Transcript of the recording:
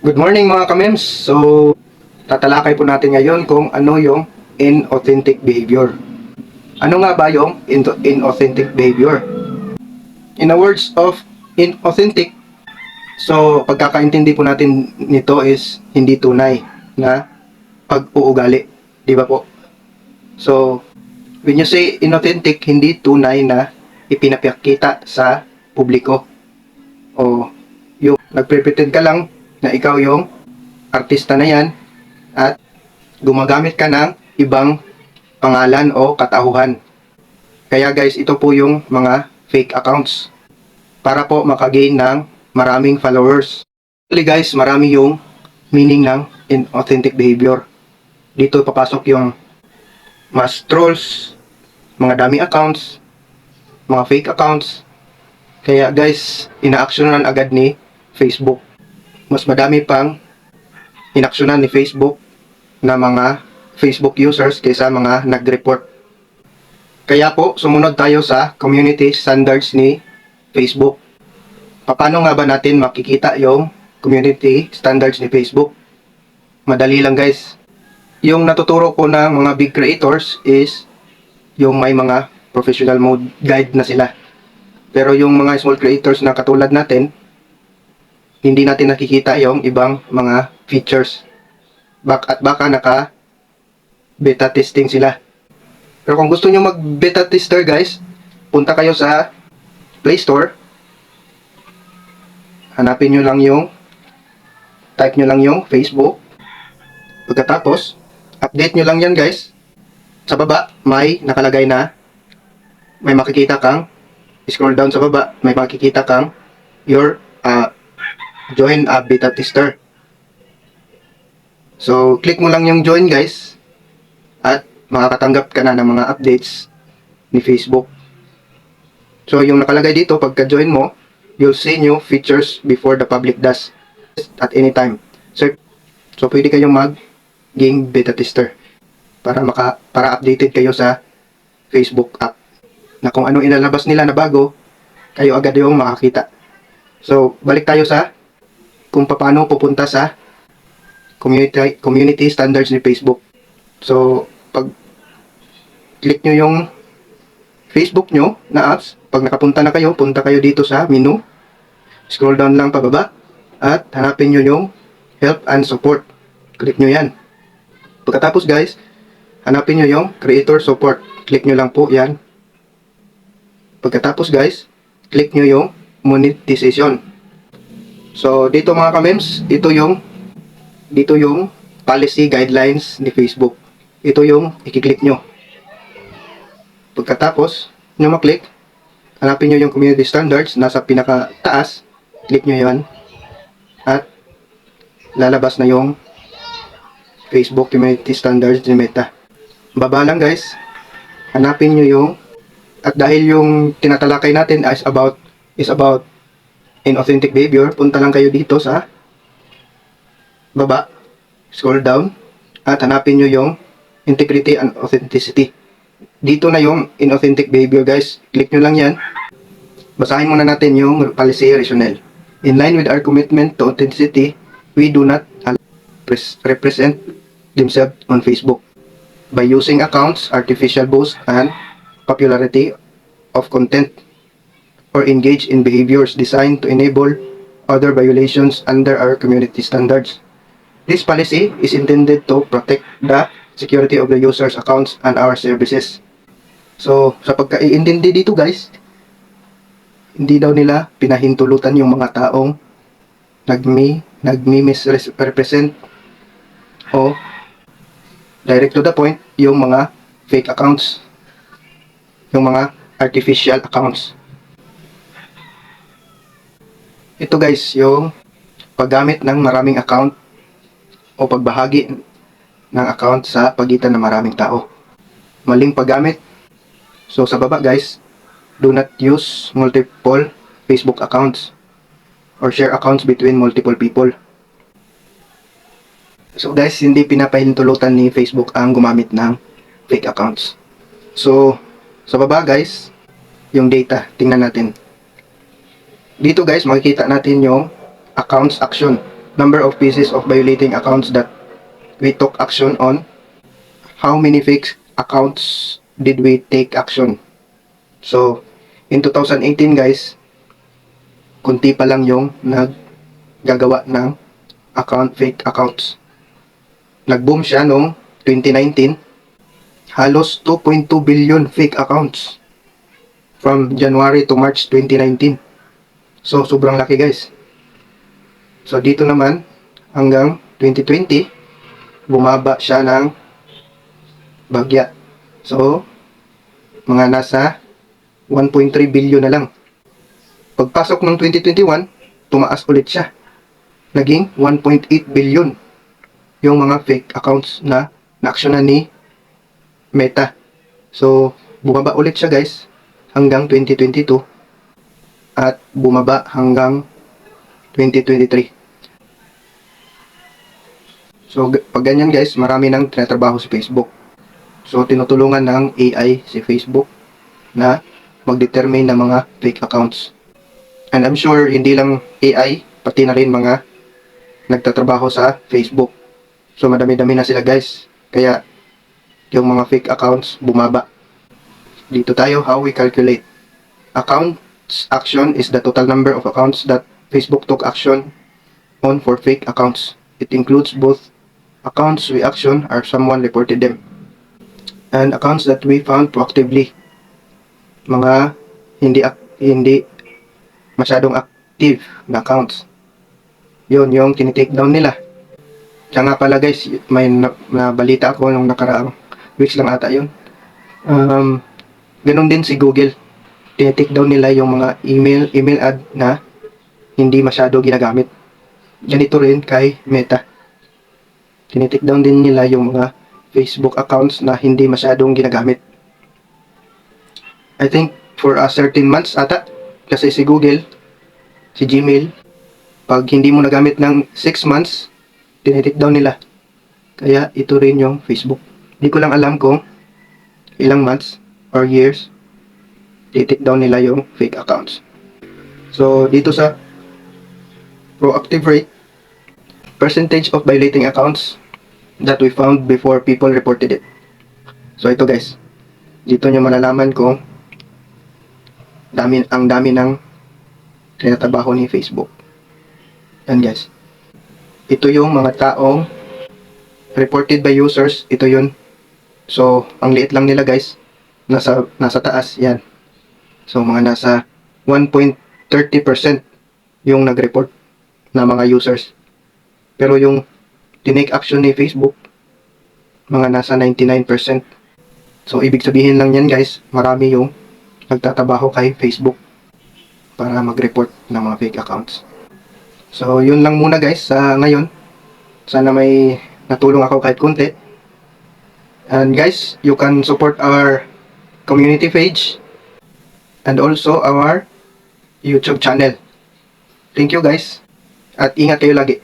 Good morning mga kamems. So, tatalakay po natin ngayon kung ano yung inauthentic behavior. Ano nga ba yung inauthentic behavior? In the words of inauthentic, so pagkakaintindi po natin nito is hindi tunay na pag-uugali. Di ba po? So, when you say inauthentic, hindi tunay na ipinapakita sa publiko. O yung nagpre-pretend ka lang na ikaw yung artista na yan at gumagamit ka ng ibang pangalan o katauhan. Kaya guys, ito po yung mga fake accounts para po makagain ng maraming followers. Actually guys, marami yung meaning ng inauthentic behavior. Dito papasok yung mass trolls, mga dummy accounts, mga fake accounts. Kaya guys, inaaksyonan agad ni Facebook. Mas madami pang inaksyonan ni Facebook na mga Facebook users kaysa mga nag-report. Kaya po, sumunod tayo sa community standards ni Facebook. Paano nga ba natin makikita yung community standards ni Facebook? Madali lang guys. Yung natuturo ko ng mga big creators is yung may mga professional mode guide na sila. Pero yung mga small creators na katulad natin, hindi natin nakikita yung ibang mga features. At baka naka beta testing sila. Pero kung gusto nyo mag beta tester guys, punta kayo sa Play Store. Hanapin nyo lang yung, type nyo lang yung Facebook. Pagkatapos, update nyo lang yan guys. Sa baba, may nakalagay na, may makikita kang, scroll down sa baba, may makikita kang your join a beta tester. So, click mo lang yung join guys at makakatanggap ka na ng mga updates ni Facebook. So, yung nakalagay dito, pagka-join mo, you'll see new features before the public does at any time. So pwede kayong mag-ging beta tester para updated kayo sa Facebook app na kung ano inalabas nila na bago, kayo agad yung makakita. So, balik tayo sa kung paano pupunta sa community standards ni Facebook. So, pag click nyo yung Facebook nyo na apps, pag nakapunta na kayo, punta kayo dito sa menu, scroll down lang pababa, at hanapin nyo yung help and support. Click nyo yan. Pagkatapos guys, hanapin nyo yung creator support. Click nyo lang po yan. Pagkatapos guys, click nyo yung monetization. So, dito mga kamems, dito yung policy guidelines ni Facebook. Ito yung i-click nyo. Pagkatapos nyo maklik, hanapin nyo yung community standards, nasa pinaka-taas, click nyo yan, at lalabas na yung Facebook community standards ni Meta. Baba lang guys, hanapin nyo yung, at dahil yung tinatalakay natin is about inauthentic behavior, punta lang kayo dito sa baba, scroll down, at hanapin nyo yung integrity and authenticity. Dito na yung inauthentic behavior guys. Click nyo lang yan. Basahin muna natin yung policy rationale. In line with our commitment to authenticity, we do not represent themselves on Facebook by using accounts, artificial boost, and popularity of content, or engage in behaviors designed to enable other violations under our community standards. This policy is intended to protect the security of the user's accounts and our services. So, sa pagkaiintindi dito guys, hindi daw nila pinahintulutan yung mga taong nagmi-misrepresent o direct to the point yung mga fake accounts, yung mga artificial accounts. Ito guys, yung paggamit ng maraming account o pagbahagi ng account sa pagitan ng maraming tao. Maling paggamit. So sa baba guys, do not use multiple Facebook accounts or share accounts between multiple people. So guys, hindi pinapahintulutan ni Facebook ang gumamit ng fake accounts. So sa baba guys, yung data, tingnan natin. Dito guys, makikita natin yung accounts action. number of pieces of violating accounts that we took action on. How many fake accounts did we take action? So, in 2018 guys, kunti pa lang yung naggagawa ng fake accounts. Nag-boom siya noong 2019. Halos 2.2 billion fake accounts from January to March 2019. So, sobrang laki guys. So, dito naman, hanggang 2020, bumaba siya ng bagya. So, mga nasa 1.3 billion na lang. Pagpasok ng 2021, tumaas ulit siya. Naging 1.8 billion yung mga fake accounts na na-actionan ni Meta. So, bumaba ulit siya guys hanggang 2022 at bumaba hanggang 2023. So, pag ganyan guys, marami nang tinatrabaho si Facebook. So, tinutulungan ng AI si Facebook na mag-determine ng mga fake accounts. And I'm sure, hindi lang AI, pati na rin mga nagtatrabaho sa Facebook. So, madami-dami na sila guys. Kaya, yung mga fake accounts, bumaba. Dito tayo, how we calculate. Accounts action is the total number of accounts that Facebook took action on for fake accounts. It includes both accounts we action or someone reported them, and accounts that we found proactively. Mga hindi masyadong active na accounts. Yun yung tinitake down nila. Kaya nga pala guys, may nabalita ako nung nakaraang weeks lang ata yun. Ganun din si Google. Tinitake down nila yung mga email ad na hindi masyado ginagamit. Ganito rin kay Meta. Tinitake down din nila yung mga Facebook accounts na hindi masyadong ginagamit. I think for a certain months ata, kasi si Google, si Gmail, pag hindi mo nagamit ng 6 months, tinitake down nila. Kaya ito rin yung Facebook. Hindi ko lang alam kung ilang months or years tinitake down nila yung fake accounts. So dito sa proactive rate, percentage of violating accounts that we found before people reported it. So ito guys, dito nyo malalaman kung ang dami ng tinatrabaho ni Facebook. Yan guys. Ito yung mga taong reported by users. Ito yun. So, ang liit lang nila guys. Nasa taas. Yan. So, mga nasa 1.30% yung nag-report na mga users. Pero yung tinake action ni Facebook, mga nasa 99%. So, ibig sabihin lang yan guys, marami yung nagtatrabaho kay Facebook para mag-report ng mga fake accounts. So, yun lang muna guys sa ngayon. Sana may natulong ako kahit konti. And guys, you can support our community page and also our YouTube channel. Thank you guys. At ingat kayo lagi.